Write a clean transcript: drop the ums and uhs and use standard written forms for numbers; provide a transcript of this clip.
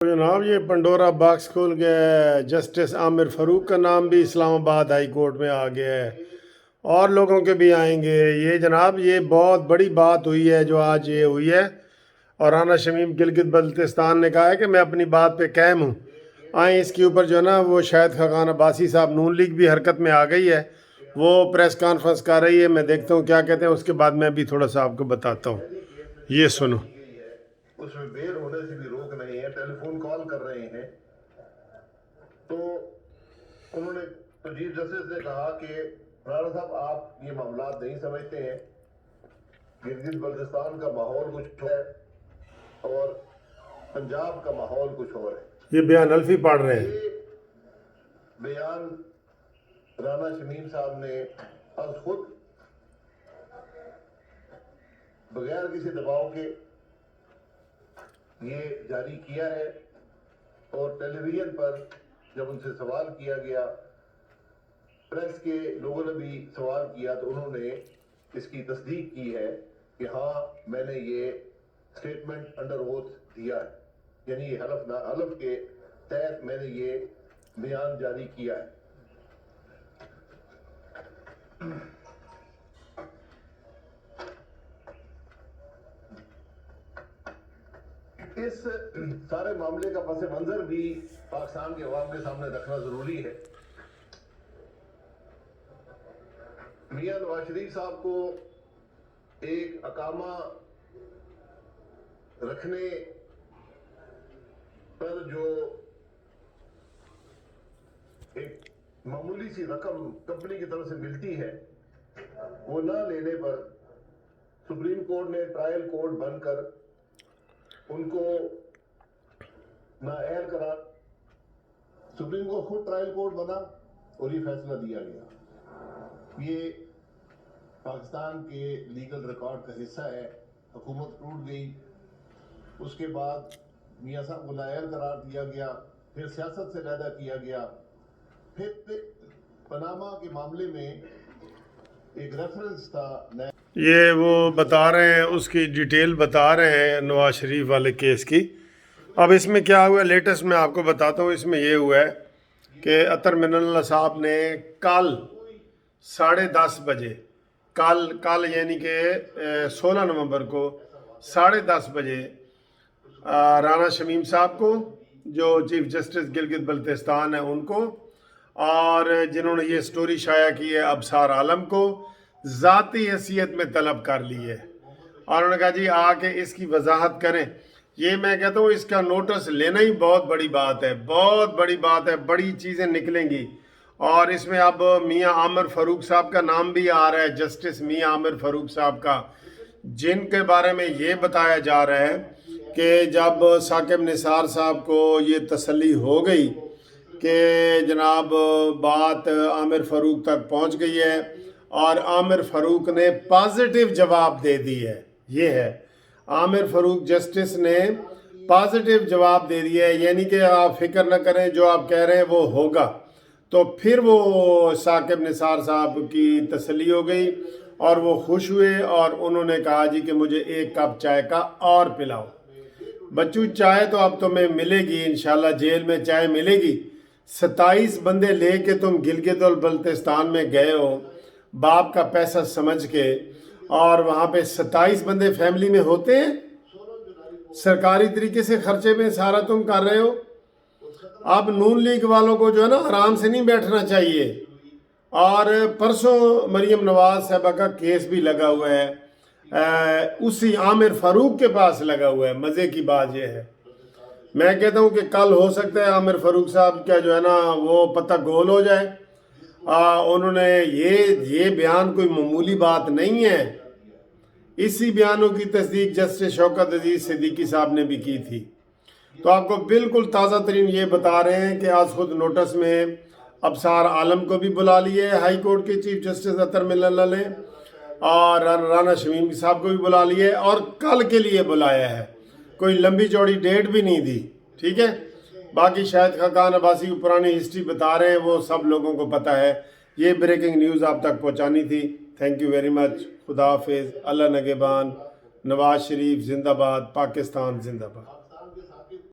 जनाब ये Pandora box खोल गया है। जस्टिस आमिर फ़ारूक का नाम भी इस्लामाबाद हाई कोर्ट में आ गया है और लोगों के भी आएंगे। ये जनाब ये बहुत बड़ी बात हुई है जो आज ये हुई है, और राना शमीम गिलगित बल्तिस्तान ने कहा है कि मैं अपनी बात पे कायम हूँ। आए इसके ऊपर जो है ना वो शाहिद खाकान अब्बासी साहब, नून लीग भी हरकत में आ गई है, वो प्रेस कॉन्फ्रेंस कर रही है। मैं देखता हूँ क्या कहते हैं, उसके बाद मैं भी थोड़ा सा आपको बताता हूँ। ये सुनो। उसमें बेर होने से भी रोक नहीं है, टेलीफोन कॉल कर रहे हैं। तो उन्होंने तो चीफ जस्टिस ने कहा कि राणा साहब आप ये मामला नहीं समझते हैं, गिलगित बल्तिस्तान का माहौल कुछ है और पंजाब का माहौल कुछ और है। ये बयान अल्फी पढ़ रहे हैं। ये बयान राना शमीम साहब ने आज खुद बगैर किसी दबाव के ये जारी किया है, और टेलीविजन पर जब उनसे सवाल किया गया, प्रेस के लोगों ने भी सवाल किया, तो उन्होंने इसकी तस्दीक की है कि हाँ मैंने ये स्टेटमेंट अंडर ओथ दिया है, यानी ये हलफ के तहत मैंने ये बयान जारी किया है। इस सारे मामले का पस मंजर भी पाकिस्तान के अवाम के सामने रखना जरूरी है। मियां नवाज शरीफ साहब को एक अकामा रखने पर जो एक मामूली सी रकम कंपनी की तरफ से मिलती है, वो ना लेने पर सुप्रीम कोर्ट ने ट्रायल कोर्ट बनकर उनको नाअहल करार, सुप्रीम कोर्ट खुद ट्रायल कोर्ट बना और ये फैसला दिया गया। ये पाकिस्तान के लीगल रिकॉर्ड का हिस्सा है। हुकूमत टूट गई, उसके बाद मियां साहब को नाअहल करार दिया गया, फिर सियासत से पैदा किया गया, फिर पनामा के मामले में एक रेफरेंस था। ये वो बता रहे हैं, उसकी डिटेल बता रहे हैं नवाज शरीफ वाले केस की। अब इसमें क्या हुआ लेटेस्ट मैं आपको बताता हूँ। इसमें ये हुआ है कि अतर मिनल्ला साहब ने कल 10:30 बजे, कल यानी कि 16 नवंबर को 10:30 बजे राना शमीम साहब को, जो चीफ जस्टिस गिलगित बल्तिस्तान है उनको, और जिन्होंने ये स्टोरी शाया की है अबसार आलम को, ज़ाती हैसियत में तलब कर ली है। और उन्होंने कहा जी आके इसकी वजाहत करें। ये मैं कहता हूँ इसका नोटिस लेना ही बहुत बड़ी बात है, बहुत बड़ी बात है, बड़ी चीज़ें निकलेंगी। और इसमें अब मियां आमिर फ़ारूक साहब का नाम भी आ रहा है, जस्टिस मियां आमिर फ़ारूक साहब का, जिनके बारे में ये बताया जा रहा है कि जब साकिब निसार साहब को ये तसल्ली हो गई कि जनाब बात आमिर फ़ारूक तक पहुँच गई है और आमिर फ़ारूक ने पॉजिटिव जवाब दे दी है, ये है आमिर फ़ारूक जस्टिस ने पॉजिटिव जवाब दे दिया है, यानी कि आप फिक्र न करें, जो आप कह रहे हैं वो होगा। तो फिर वो साकिब निसार साहब की तसल्ली हो गई और वो खुश हुए और उन्होंने कहा जी कि मुझे एक कप चाय का और पिलाओ। बच्चू चाय तो अब तुम्हें मिलेगी इंशाल्लाह, जेल में चाय मिलेगी। 27 बंदे ले के तुम गिलगित और बल्तिस्तान में गए हो बाप का पैसा समझ के, और वहाँ पे 27 बंदे फैमिली में होते हैं, सरकारी तरीके से खर्चे में सारा तुम कर रहे हो। अब नून लीग वालों को जो है ना आराम से नहीं बैठना चाहिए। और परसों मरीम नवाज साहबा का केस भी लगा हुआ है, उसी आमिर फ़ारूक के पास लगा हुआ है। मज़े की बात यह है, मैं कहता हूँ कि कल हो सकता है आमिर फ़ारूक साहब का जो है ना वो पता गोल हो जाए। उन्होंने ये बयान कोई मामूली बात नहीं है। इसी बयानों की तस्दीक जस्टिस शौकत अजीज सिद्दीकी साहब ने भी की थी। तो आपको बिल्कुल ताज़ा तरीन ये बता रहे हैं कि आज खुद नोटिस में अबसार आलम को भी बुला लिए हाई कोर्ट के चीफ जस्टिस अतर मिल्ला ने, और राना शमीम साहब को भी बुला लिए, और कल के लिए बुलाया है। कोई लंबी चौड़ी डेट भी नहीं दी, ठीक है। बाकी शाहिद खाकान अब्बासी की पुरानी हिस्ट्री बता रहे हैं, वो सब लोगों को पता है। ये ब्रेकिंग न्यूज़ आप तक पहुंचानी थी। Thank you very much. खुदा हाफिज़, अल्लाह नगेबान। नवाज शरीफ जिंदाबाद, पाकिस्तान जिंदाबाद।